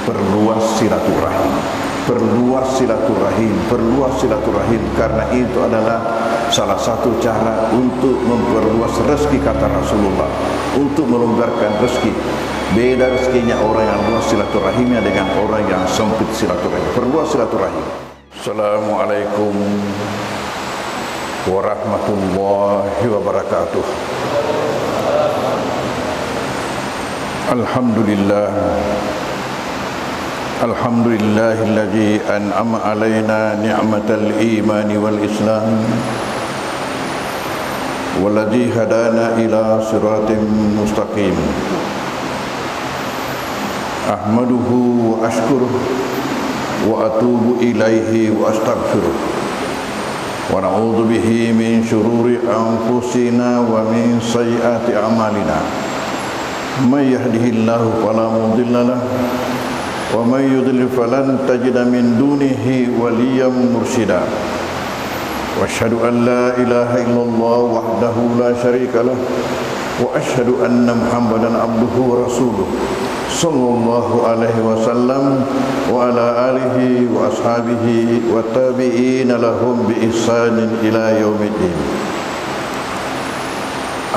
perluas silaturahim. Perluas silaturahim, perluas silaturahim, karena itu adalah salah satu cara untuk memperluas rezeki, kata Rasulullah, untuk melonggarkan rezeki. Beda rezekinya orang yang luas silaturahimnya dengan orang yang sempit silaturahim. Perluas silaturahim. Assalamualaikum warahmatullahi wabarakatuh. Alhamdulillah, alhamdulillahilladzi an'ama alaina ni'matal imani wal islam walladzi hadana ila siratim mustaqim. Ahmaduhu wa ashkuruh wa atubu ilaihi wa astaghfiruh wa na'udzu bihi min syururi anfusina wa min sayyiati a'malina. May yahdihillahu fala mudilla lahu wa may yudlil falan tajida min dunihi waliyyan mursyida. Wa asyhadu an la ilaha illallah wahdahu la syarika lahu wa asyhadu anna Muhammadan abduhu wa rasuluh sallallahu alaihi wasallam wa ala alihi wa ashabihi wa tabi'in lahum bi ihsanin ila yaumiddin.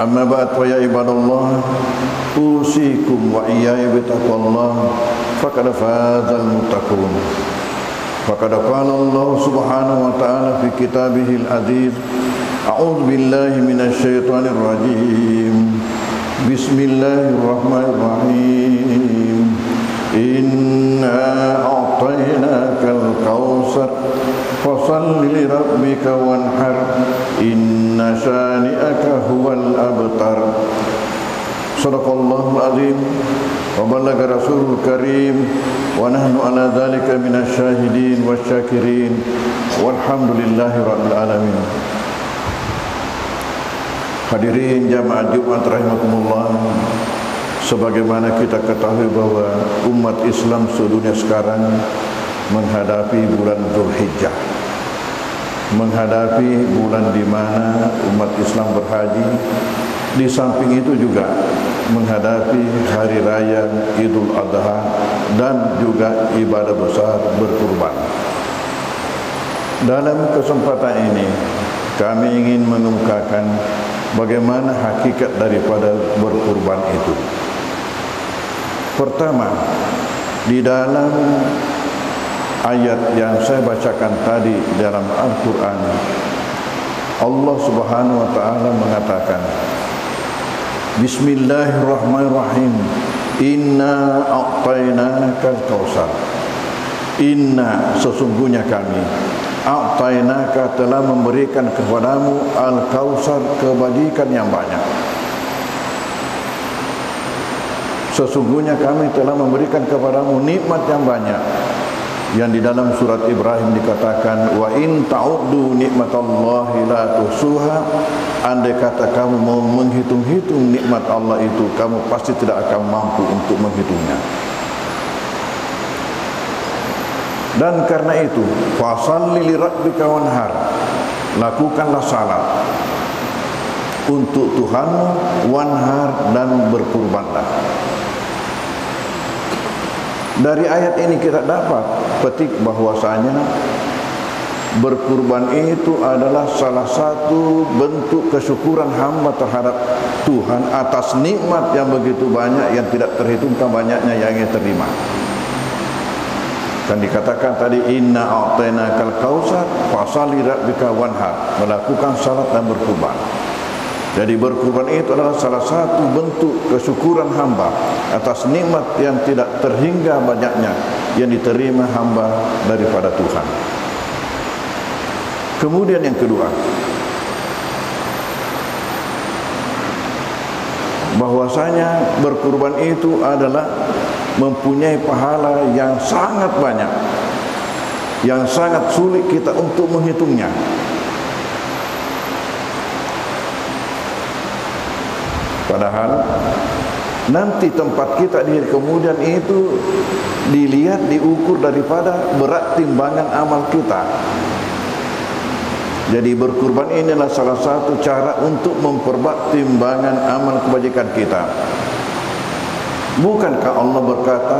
Amma ba'd, fa ya ibadallah, usikum wa iyaya bitaqwallah, faqad fazal muttaqun. Faqad qala Allah subhanahu wa ta'ala fi kitabihil aziz, a'udzu billahi minasy syaithanir rajim. Bismillahirrahmanirrahim. Inna a'tainakal kautsar fashalli li rabbika wanhar inna syani'aka huwal abtar. Shadaqallahul azim wa ballagha rasulul karim wa nahnu ala dzalika minasy syahidin wasyakirin walhamdulillahi rabbil alamin. Hadirin jamaah Jumat rahimakumullah, sebagaimana kita ketahui bahwa umat Islam sedunia sekarang menghadapi bulan Dzulhijjah, menghadapi bulan di mana umat Islam berhaji. Di samping itu juga menghadapi hari raya Idul Adha dan juga ibadah besar berkurban. Dalam kesempatan ini kami ingin mengemukakan bagaimana hakikat daripada berkurban itu. Pertama, di dalam ayat yang saya bacakan tadi dalam Al-Quran, Allah subhanahu wa ta'ala mengatakan, Bismillahirrahmanirrahim, Inna a'tainakal kautsar. Inna, sesungguhnya kami, a'tainaka, telah memberikan kepadamu al-kautsar, kebajikan yang banyak. Sesungguhnya kami telah memberikan kepadamu nikmat yang banyak, yang di dalam surat Ibrahim dikatakan, wa in ta'uddu nikmatallahi la tuhsuha. Andai kata kamu mau menghitung-hitung nikmat Allah itu, kamu pasti tidak akan mampu untuk menghitungnya. Dan karena itu, fashalli li rabbika wanhar, lakukanlah salat untuk Tuhanmu, wanhar, dan berkurbanlah. Dari ayat ini kita dapat petik bahwasanya berkurban itu adalah salah satu bentuk kesyukuran hamba terhadap Tuhan atas nikmat yang begitu banyak yang tidak terhitungkan banyaknya yang ia terima. Dan dikatakan tadi, inna a'tainakal kautsar fashalli rabbika wanhar, melakukan salat dan berkurban. Jadi berkurban itu adalah salah satu bentuk kesyukuran hamba atas nikmat yang tidak terhingga banyaknya yang diterima hamba daripada Tuhan. Kemudian yang kedua, bahwasanya berkurban itu adalah mempunyai pahala yang sangat banyak, yang sangat sulit kita untuk menghitungnya. Padahal nanti tempat kita di kemudian itu dilihat, diukur daripada berat timbangan amal kita. Jadi berkurban inilah salah satu cara untuk memperberat timbangan amal kebajikan kita. Bukankah Allah berkata,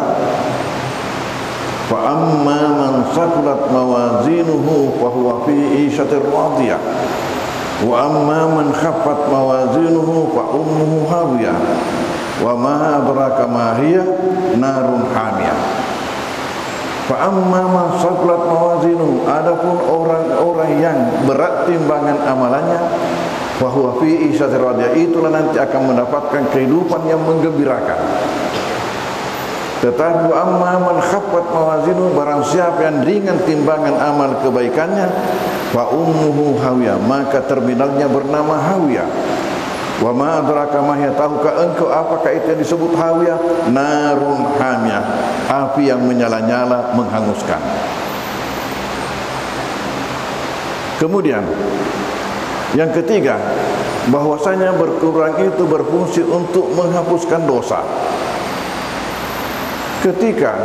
Fa amma man saqulat mawazinuhu fa huwa fi 'ishatir radiyah. Wa amma man khaffat mawazinuhu fa ummuhu hawiyah. Wa ma adraka ma hiya narun hamiyah. Fa amma man saqulat mawazinuhu, adapun orang-orang yang berat timbangan amalannya, fa huwa fi 'ishatir radiyah, itulah nanti akan mendapatkan kehidupan yang menggembirakan. Tetapi amma man khaffat mawazinu, barang siapa yang ringan timbangan amal kebaikannya, fa ummuhu hawiyah, maka terminalnya bernama hawiyah. Wa ma adraka ma hiya, tahukah engkau apakah itu yang disebut hawiyah? Narun hamiyah, api yang menyala-nyala menghanguskan. Kemudian yang ketiga, bahwasanya berkurban itu berfungsi untuk menghapuskan dosa. Ketika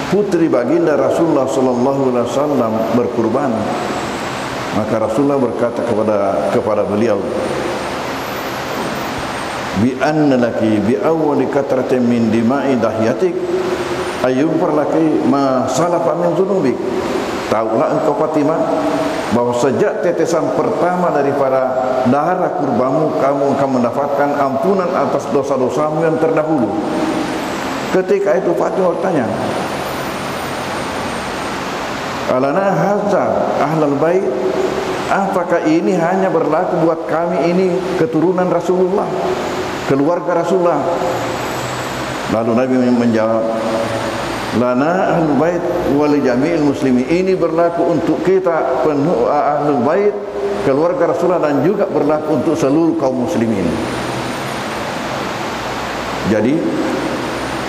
putri baginda Rasulullah sallallahu alaihi wasallam berkurban, maka Rasulullah berkata kepada beliau, bi anna laki bi awwali katratin min dima'i dahyatik ayyughfar laki ma salafa min dzunubik. Tahulah engkau Fatimah bahwa sejak tetesan pertama daripada darah kurbanmu, kamu akan mendapatkan ampunan atas dosa-dosamu yang terdahulu. Ketika itu Fatimah bertanya, alana hadza ahlul bait, apakah ini hanya berlaku buat kami ini keturunan Rasulullah, keluarga Rasulullah? Lalu Nabi menjawab, lana ahlul bait wa li jami'il muslimin, ini berlaku untuk kita ahlul bait, keluarga Rasulullah, dan juga berlaku untuk seluruh kaum muslimin. Jadi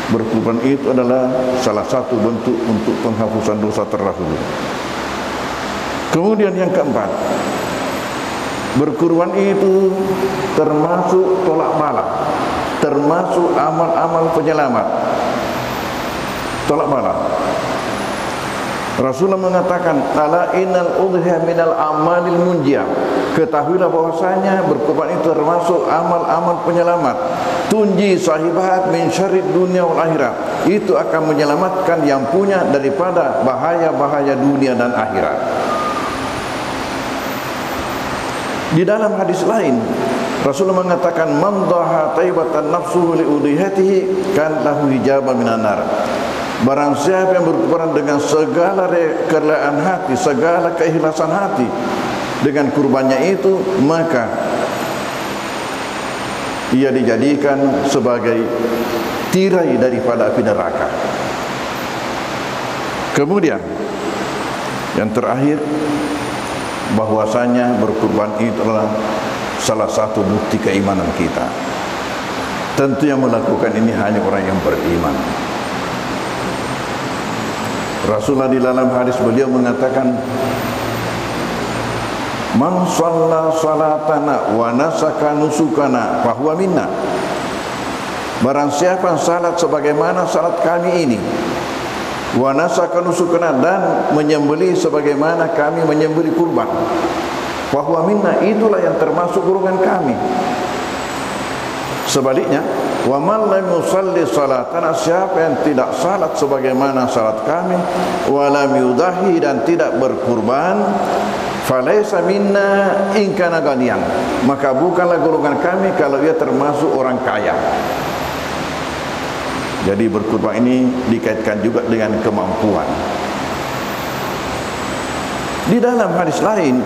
berkurban itu adalah salah satu bentuk untuk penghapusan dosa terdahulu. Kemudian yang keempat, berkurban itu termasuk tolak bala, termasuk amal-amal penyelamat. Tolak bala. Rasulullah mengatakan, ala innal udhiyah minal amalil munjiyah, ketahuilah bahwasanya berkurban itu termasuk amal-amal penyelamat. Tunji sahibat min syarrid dunia wal akhirat, itu akan menyelamatkan yang punya daripada bahaya-bahaya dunia dan akhirat. Di dalam hadis lain Rasulullah mengatakan, man dhaha taibatan nafsuhu li udhiyatihi kan lahu hijaba minan nar. Barang siapa yang berkurban dengan segala kerelaan hati, segala keikhlasan hati dengan kurbannya itu, maka ia dijadikan sebagai tirai daripada api neraka. Kemudian yang terakhir, bahwasanya berkurban itu adalah salah satu bukti keimanan kita. Tentu yang melakukan ini hanya orang yang beriman. Rasulullah di dalam hadis beliau mengatakan, man shalla salatana wa nasaka nusukana fa huwa minna. Barang siapa salat sebagaimana salat kami ini, wa nasaka nusukana, dan menyembelih sebagaimana kami menyembelih kurban, fa huwa minna, itulah yang termasuk golongan kami. Sebaliknya, wa man lam yusalli salatana, siapa yang tidak salat sebagaimana salat kami, wa lam yudahi, dan tidak berkurban, falaisa minna in kana ghaniyan, maka bukanlah golongan kami kalau ia termasuk orang kaya. Jadi berkurban ini dikaitkan juga dengan kemampuan. Di dalam hadis lain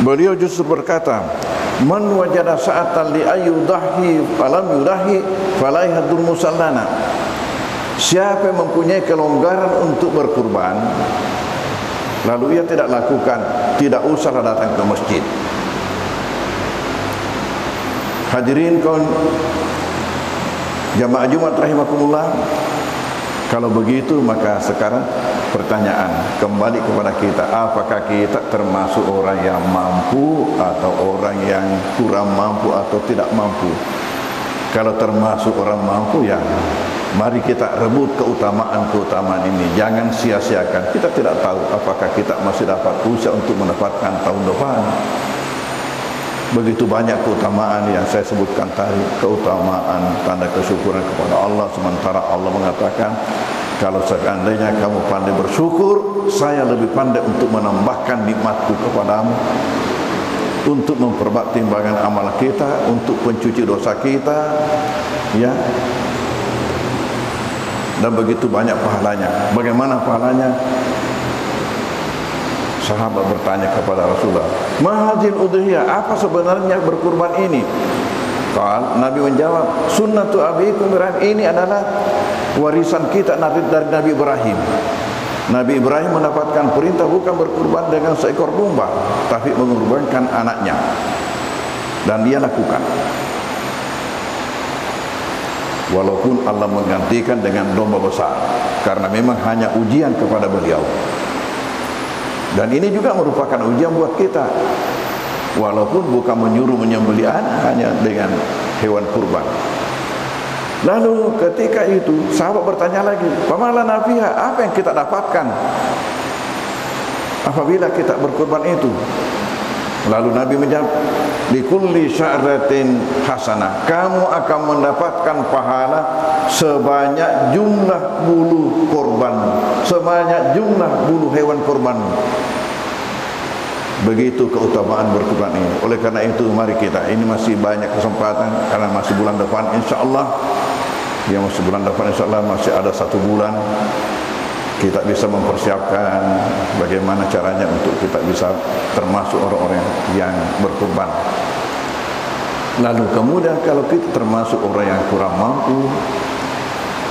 beliau justru berkata, man wajada sa'atan li ayyudahi falam yudahi falaihadur musallana. Siapa yang mempunyai kelonggaran untuk berkurban lalu ia tidak lakukan, tidak usahlah datang ke masjid. Hadirin kaum jamaah Jumat rahimakumullah, kalau begitu maka sekarang pertanyaan kembali kepada kita, apakah kita termasuk orang yang mampu atau orang yang kurang mampu atau tidak mampu? Kalau termasuk orang mampu, ya mari kita rebut keutamaan-keutamaan ini, jangan sia-siakan. Kita tidak tahu apakah kita masih dapat usaha untuk mendapatkan tahun depan. Begitu banyak keutamaan yang saya sebutkan tadi, keutamaan tanda kesyukuran kepada Allah, sementara Allah mengatakan Kalau seandainya kamu pandai bersyukur, saya lebih pandai untuk menambahkan nikmatku kepadamu, untuk memperbaiki timbangan amal kita, untuk pencuci dosa kita, ya. Dan begitu banyak pahalanya. Bagaimana pahalanya? Sahabat bertanya kepada Rasulullah, "Ma hadhil udhiyah? Apa sebenarnya berkurban ini?" Nabi menjawab, "Sunnatu abikum Ibrahim." Ini adalah warisan kita dari Nabi Ibrahim. Nabi Ibrahim mendapatkan perintah bukan berkurban dengan seekor domba, tapi mengorbankan anaknya. Dan dia lakukan. Walaupun Allah menggantikan dengan domba besar, karena memang hanya ujian kepada beliau. Dan ini juga merupakan ujian buat kita. Walaupun bukan menyuruh menyembelih anak, hanya dengan hewan kurban. Lalu ketika itu sahabat bertanya lagi, "Pamala nafiha, apa yang kita dapatkan apabila kita berkurban itu?" Lalu Nabi menjawab, "Likulli sya'ratin hasanah." Kamu akan mendapatkan pahala sebanyak jumlah bulu korban, sebanyak jumlah bulu hewan korban. Begitu keutamaan berkurban ini. Oleh karena itu mari kita, ini masih banyak kesempatan, karena masih bulan depan insyaallah, ya masih bulan depan insyaallah, masih ada 1 bulan, kita bisa mempersiapkan bagaimana caranya untuk kita bisa termasuk orang-orang yang berkurban. Lalu kemudian kalau kita termasuk orang yang kurang mampu,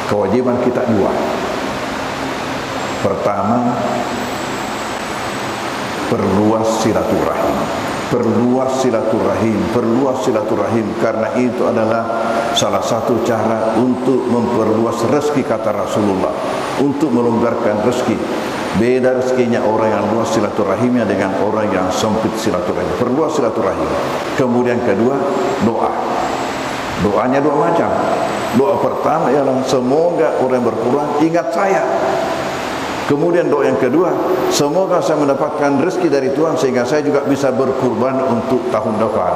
kewajiban kita 2. Pertama, perluas silaturahim. Perluas silaturahim, perluas silaturahim, karena itu adalah salah satu cara untuk memperluas rezeki, kata Rasulullah, untuk melonggarkan rezeki. Beda rezekinya orang yang luas silaturahimnya dengan orang yang sempit silaturahim. Perluas silaturahim. Kemudian kedua, doa. Doanya 2 macam. Doa pertama ialah semoga orang yang berkurban ingat saya. Kemudian doa yang kedua, semoga saya mendapatkan rezeki dari Tuhan sehingga saya juga bisa berkurban untuk tahun depan.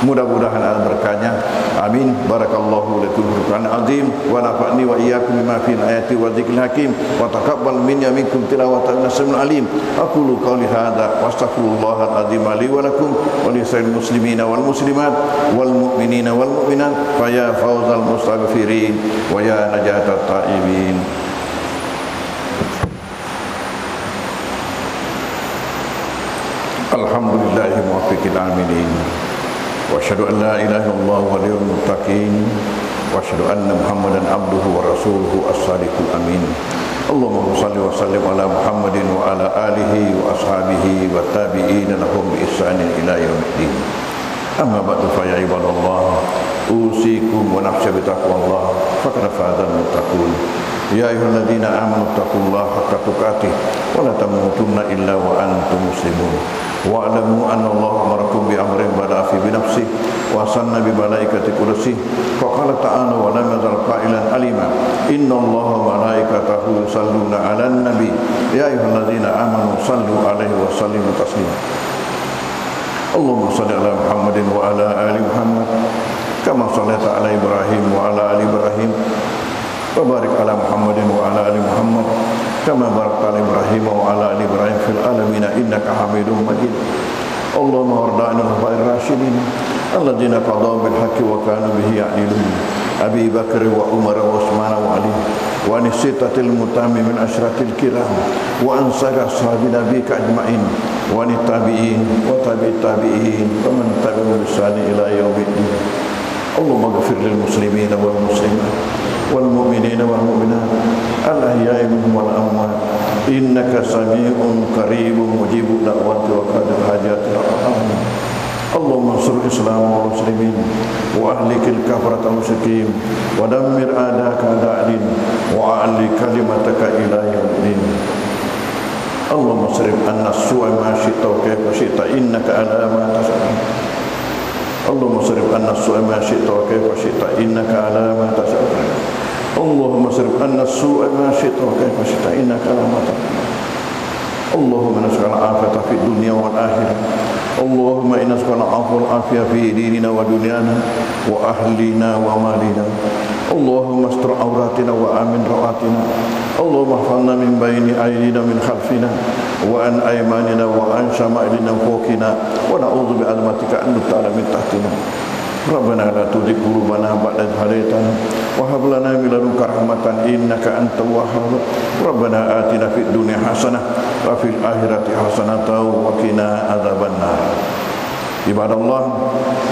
Mudah-mudahan ada berkahnya. Amin. Barakallahu lakum fil Qur'anil azim wa nafa'ni wa iyyakum bima fihi ayati wa dzikril hakim wa taqabbal minni minkum tilawatan nasamul alim. Aqulu qawli hadza wa astaghfirullahal azim li wa lakum wa li sa'il muslimina wal muslimat wal mu'minina wal mu'minat fa ya fawzal mustaghfirin wa ya najatat taibin. Alhamdulillahi muwaffiqil aminin. Wa asyhadu an la ilaha illallah waliyul muttaqin wa asyhadu anna Muhammadan abduhu wa rasuluhu as-sadiqul amin. Allahumma shalli wa sallim ala Muhammadin wa ala alihi wa ashabihi wa tabi'in lahum bi ihsanin ila yaumiddin. Amma ba'du fa ya ibadallah, usikum wa nafsi bi taqwallah faqad fazal muttaqun. Ya ayyuhalladzina amanu taqullaha haqqa tuqatih wa la tamutunna illa wa antum muslimun. Wa'lamu anna Allah amarakum bi amrin bada'a fi bi nafsihi wa sanna bi malaikati kursihi fa qala ta'ala wa lam yazal qa'ilan alima inna Allah wa malaikatahu yusalluna 'alan nabi ya ayyuhalladzina amanu sallu 'alaihi wa sallimu taslima. Allahumma shalli 'ala Muhammadin wa 'ala ali Muhammad kama shallaita 'ala Ibrahim wa 'ala ali Ibrahim wa barik 'ala Muhammadin wa 'ala ali Muhammad kama barakta 'ala Ibrahim wa 'ala ali Ibrahim fil alamin innaka Hamidum Majid. Allahumma warḍa'na al-khulafa'ir rasyidin alladziina qadaw bil haqqi wa kanu bihi ya'dilun. Abi Bakr wa Umar wa Utsman wa Ali wa nisittatil mutami min asyratil kiram wa ansar ashabi nabika ajma'in wa tabi'in wa tabi'it tabi'in wa man tabi'ahum bi ihsan ila yaumiddin. Allahumma ighfir lil muslimina wal muslimat wal mu'minina wal mu'minat al ahya'i minhum wal amwat innaka sami'un qaribun mujibud da'wati wa qadil hajati amin. Allahumma ansur Islam wal muslimin wa ahlikil kafarata musyrikin wa dammir a'daka a'da'in wa a'li kalimataka ila yaumiddin. Allahumma sarif anna su'a ma syi'ta wa kayfa syi'ta innaka ala ma tas'a. Allahumma sarif anna su'a ma syi'ta wa kayfa syi'ta innaka ala ma tas'a. Allahumma sarif anna su'a ma syi'ta wa kayfa syi'ta innaka ala ma tas'a. Allahumma nas'aluka al-'afiyata fid dunya wal akhirah. Allahumma inna nas'aluka al-'afwa wal 'afiyata fi dinina wa dunyana wa ahlina wa malina. اللهم استر عوراتنا وآمن روعاتنا اللهم احفظنا من بين أيدينا من خلفنا وعن أيماننا وعن شمائلنا فوقنا ونعوذ بعظمتك أن نغتال من تحتنا ربنا لا تزغ قلوبنا بعد إذ هديتنا وهب لنا من لدنك رحمة إنك أنت الوهاب ربنا آتنا في الدنيا حسنة وفي الآخرة حسنة وقنا عذاب النار عباد الله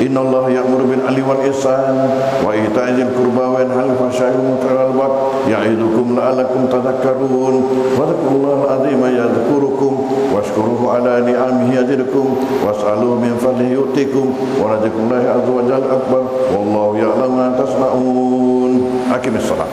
إن الله يأمر بالعدل والإحسان وإيتاء ذي القربى وينهى عن الفحشاء والمنكر والبغي يعظكم لعلكم تذكرون واذكروا الله العظيم يذكركم واشكروه على نعمه يزدكم واسألوه من فضله يؤتكم ولذكر الله عز وجل أكبر والله يعلم ما تصنعون. أقم الصلاة.